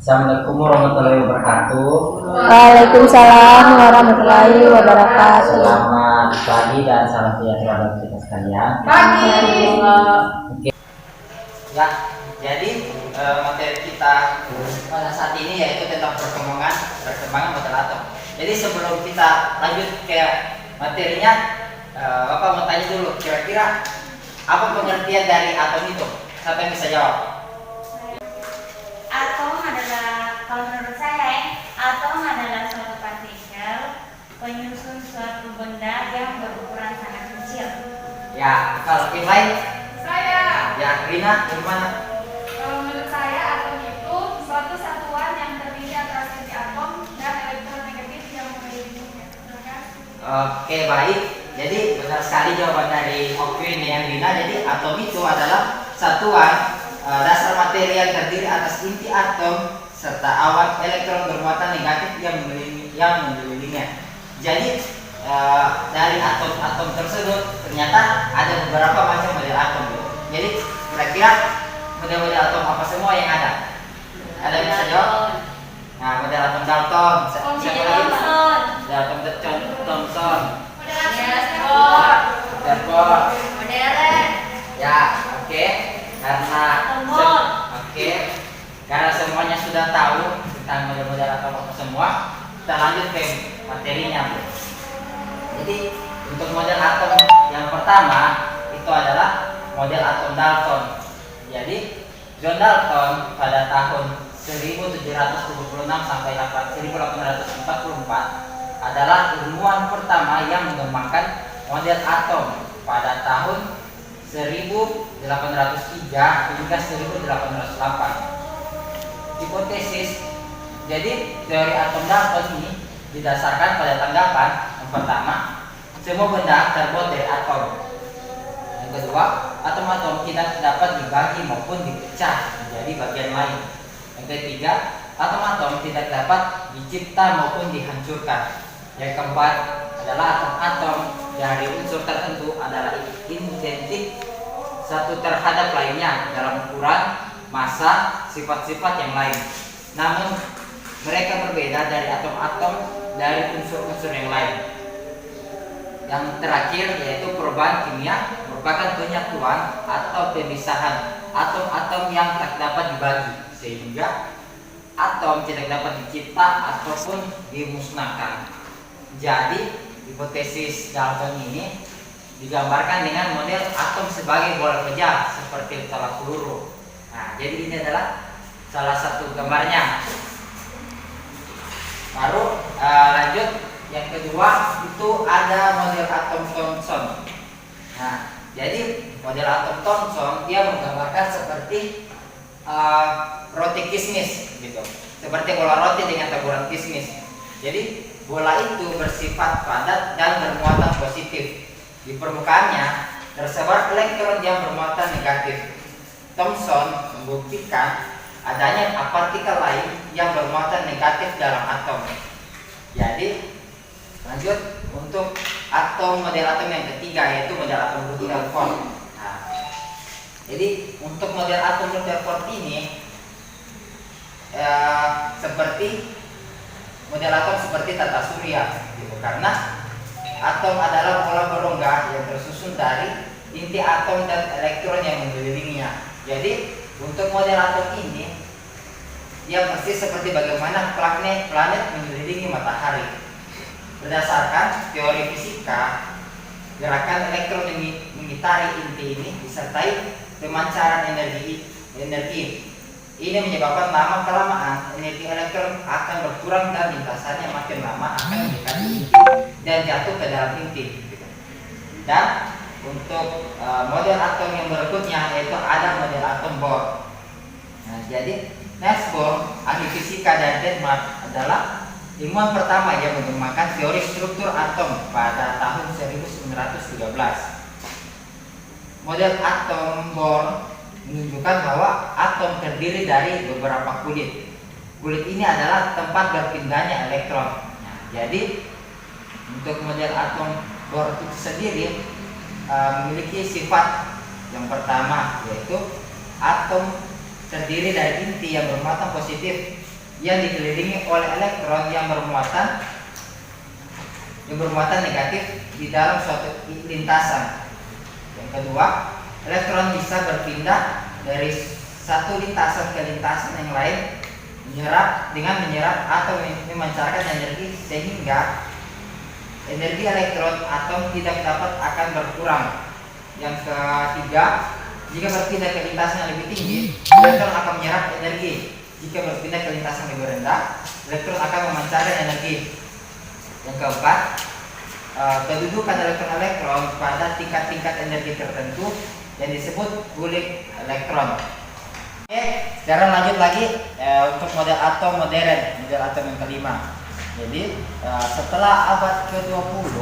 Assalamualaikum warahmatullahi wabarakatuh. Waalaikumsalam warahmatullahi wabarakatuh. Selamat pagi dan salam sejahtera bagi kita sekalian. Oke. Ya, jadi materi kita pada saat ini yaitu tentang perkembangan model atom. Jadi sebelum kita lanjut ke materinya, Bapak mau tanya dulu, kira-kira apa pengertian dari atom itu? Siapa yang bisa jawab? Atom adalah, kalau menurut saya, atom adalah suatu partikel penyusun suatu benda yang berukuran sangat kecil. Ya, kalau yang lain? Saya. Ya, Rina, gimana? Kalau menurut saya, atom itu suatu satuan yang terdiri atas inti atom dan elektron negatif yang mengelilinginya. Terima kasih. Oke, baik. Jadi benar sekali jawaban dari Okwin dan Rina. Jadi atom itu adalah satuan dasar materi yang terdiri atas inti atom serta awan elektron bermuatan negatif yang mengelilinginya. Jadi dari atom-atom tersebut ternyata ada beberapa macam model atom. Jadi kira-kira model-model atom apa semua yang ada? Ada yang bisa jawab? Nah, model atom Dalton. Siapa lagi? Model atom Thomson. Therefore. Ya, oke. Karena semuanya sudah tahu tentang model-model atom apa semua, kita lanjut ke materinya, Bu. Jadi untuk model atom yang pertama itu adalah model atom Dalton. Jadi John Dalton pada tahun 1776 sampai 1844 adalah ilmuwan pertama yang mengembangkan model atom pada tahun 1803 hingga 1808. Hipotesis, jadi teori atom Dalton ini didasarkan pada tanggapan yang pertama, semua benda terbuat dari atom. Yang kedua, atom-atom tidak dapat dibagi maupun dipecah menjadi bagian lain. Yang ketiga, atom-atom tidak dapat dicipta maupun dihancurkan. Yang keempat adalah atom-atom dari unsur tertentu adalah identik satu terhadap lainnya dalam ukuran, massa, sifat-sifat yang lain. Namun mereka berbeda dari atom-atom dari unsur-unsur yang lain. Yang terakhir yaitu perubahan kimia merupakan penyatuan atau pemisahan atom-atom yang tak dapat dibagi, sehingga atom tidak dapat dicipta ataupun dimusnahkan. Jadi hipotesis Dalton ini digambarkan dengan model atom sebagai bola kejar seperti tolak peluru. Nah, jadi ini adalah salah satu gambarnya. Baru lanjut yang kedua itu ada model atom Thomson. Nah, jadi model atom Thomson dia menggambarkan seperti roti kismis gitu, seperti bola roti dengan taburan kismis. Jadi bola itu bersifat padat dan bermuatan positif. Di permukaannya tersebar elektron yang bermuatan negatif. Thomson membuktikan adanya partikel lain yang bermuatan negatif dalam atom. Jadi lanjut untuk model atom yang ketiga yaitu model atom Rutherford. Nah, jadi untuk model atom Rutherford ini seperti model atom seperti tata surya gitu, karena atom adalah bola berongga yang tersusun dari inti atom dan elektron yang mengelilinginya. Jadi untuk model atom ini dia persis seperti bagaimana planet mengelilingi matahari. Berdasarkan teori fisika, gerakan elektron mengitari inti ini disertai pemancaran energi. Ini menyebabkan lama kelamaan energi elektron akan berkurang dan lintasannya makin lama akan mendekati inti dan jatuh ke dalam inti. Dan untuk model atom yang berikutnya yaitu ada model atom Bohr. Nah, jadi Niels Bohr, ahli fisika dari Denmark, adalah ilmuwan pertama yang mengembangkan teori struktur atom pada tahun 1913. Model atom Bohr menunjukkan bahwa atom terdiri dari beberapa kulit. Kulit ini adalah tempat berpindahnya elektron. Nah, jadi untuk model atom Bohr itu sendiri memiliki sifat yang pertama yaitu atom terdiri dari inti yang bermuatan positif yang dikelilingi oleh elektron yang bermuatan negatif di dalam suatu lintasan. Yang kedua, elektron bisa berpindah dari satu lintasan ke lintasan yang lain menyerap atau memancarkan energi, sehingga energi elektron atom tidak dapat akan berkurang. Yang ketiga, jika berpindah ke lintasan yang lebih tinggi, elektron akan menyerap energi. Jika berpindah ke lintasan yang lebih rendah, elektron akan memancarkan energi. Yang keempat, kedudukan elektron pada tingkat-tingkat energi tertentu yang disebut guling elektron. Oke, sekarang lanjut lagi untuk model atom modern, model atom yang kelima. Jadi setelah abad ke-20,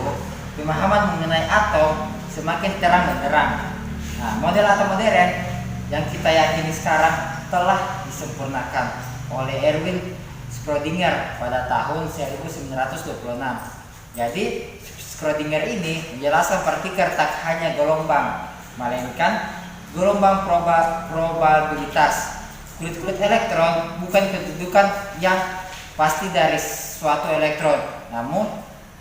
pemahaman mengenai atom semakin terang benderang. Nah, model atom modern yang kita yakini sekarang telah disempurnakan oleh Erwin Schrödinger pada tahun 1926. Jadi Schrödinger ini menjelaskan partikel tak hanya gelombang, melainkan gelombang probabilitas. Kulit-kulit elektron bukan kedudukan yang pasti dari suatu elektron, namun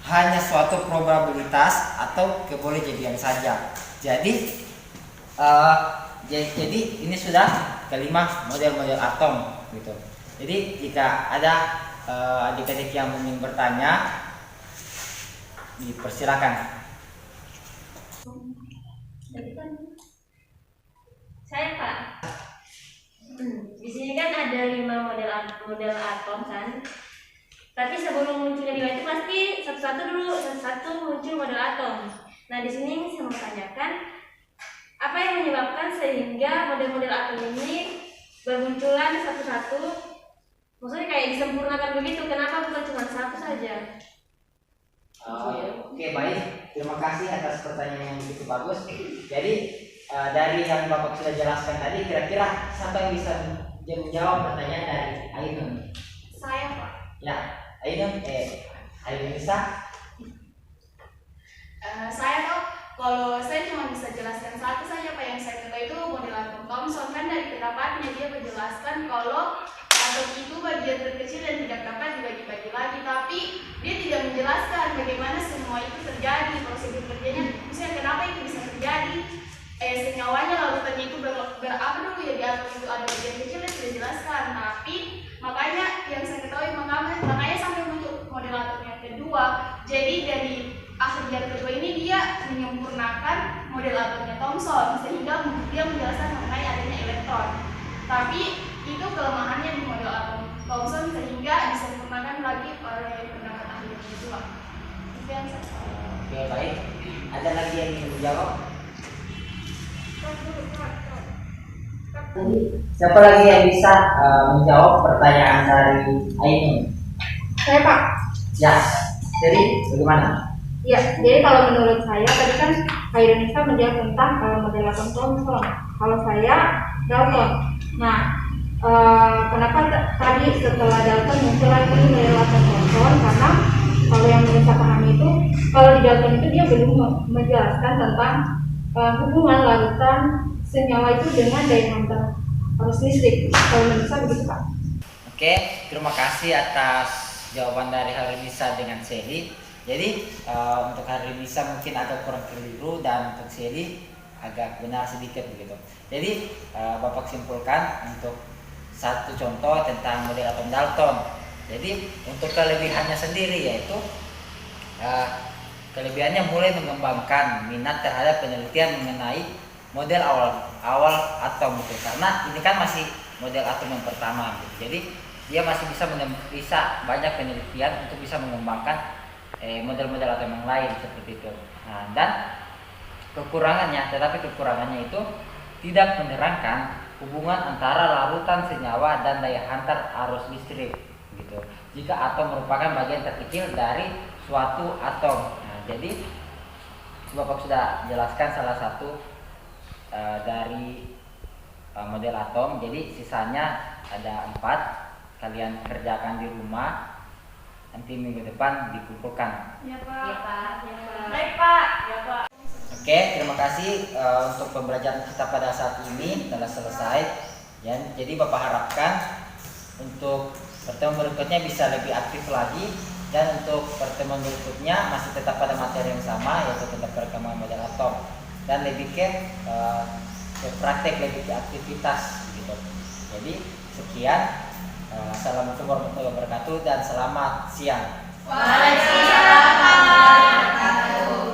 hanya suatu probabilitas atau kebolehjadian saja. Jadi ini sudah kelima model-model atom gitu. Jadi jika ada adik-adik yang ingin bertanya, dipersilakan. Saya Pak. Di sini kan ada 5 model atom kan. Tapi sebelum munculnya di itu pasti satu-satu muncul model atom. Nah di sini saya mau tanyakan, apa yang menyebabkan sehingga model-model atom ini bermunculan satu-satu? Maksudnya kayak disempurnakan begitu, kenapa bukan cuma satu saja? Oke, baik. Terima kasih atas pertanyaan yang begitu bagus. Jadi dari yang Bapak sudah jelaskan tadi, kira-kira siapa yang bisa menjawab pertanyaan dari Ainun? Saya Pak. Ya, Ainun, Ainun bisa? Saya Pak, kalau saya cuma bisa jelaskan satu saja Pak, yang saya ketahui itu model atom Thomson. Kan dari pendapatnya dia menjelaskan kalau atom itu bagian terkecil dan tidak dapat dibagi-bagi lagi, tapi dia tidak menjelaskan bagaimana semua itu terjadi, prosedur kerjanya, misalnya kenapa itu bisa terjadi, senyawanya larutannya itu berapa dulu ya, di atom itu ada bagian kecil yang sudah dijelaskan. Tapi makanya yang saya ketahui makanya sampai muncul model atom yang kedua. Jadi dari akhir yang kedua ini dia menyempurnakan model atomnya Thomson, sehingga dia menjelaskan mengenai adanya elektron. Tapi itu kelemahannya di model atom Thomson, sehingga disempurnakan lagi oleh pendapat ahli yang kedua. Itu yang saya tahu. Oke, baik. Ada lagi yang ingin menjawab? Siapa lagi yang bisa menjawab pertanyaan dari Ainun? Saya Pak. Ya, jadi bagaimana? Ya, jadi kalau menurut saya tadi kan Kak Indonesia menjawab tentang model atom Thomson. Kalau saya Dalton. Nah, kenapa tadi setelah Dalton muncul lagi model atom Thomson? Karena kalau yang bisa pahami itu, kalau di Dalton itu dia belum menjelaskan tentang hubungan larutan senyawa itu dengan daya hantar arus listrik. Kalau bisa begitu Pak. Oke, terima kasih atas jawaban dari Harinisa dengan Seli. Jadi untuk Harinisa mungkin agak kurang keliru dan untuk Seli agak benar sedikit begitu. Jadi Bapak simpulkan untuk satu contoh tentang model atom Dalton. Jadi untuk kelebihannya sendiri yaitu kelebihannya mulai mengembangkan minat terhadap penelitian mengenai model awal atom gitu. Karena ini kan masih model atom yang pertama gitu. Jadi dia masih bisa banyak penelitian untuk bisa mengembangkan model-model atom yang lain seperti itu. Nah, dan kekurangannya itu tidak menerangkan hubungan antara larutan senyawa dan daya hantar arus listrik gitu. Jika atom merupakan bagian terkecil dari suatu atom. Nah, jadi Bapak sudah jelaskan salah satu dari model atom. Jadi sisanya ada 4. Kalian kerjakan di rumah. Nanti minggu depan dikumpulkan. Ya Pak. Ya Pak. Baik Pak. Ya Pak. Oke, terima kasih untuk pembelajaran kita pada saat ini telah selesai. Jadi Bapak harapkan untuk pertemuan berikutnya bisa lebih aktif lagi, dan untuk pertemuan berikutnya masih tetap pada materi yang sama, yaitu tentang perkembangan model atom dan lebih ke praktek, lebih ke aktivitas gitu. Jadi sekian, assalamualaikum warahmatullahi wabarakatuh dan selamat siang. Waalaikumsalam warahmatullahi wabarakatuh.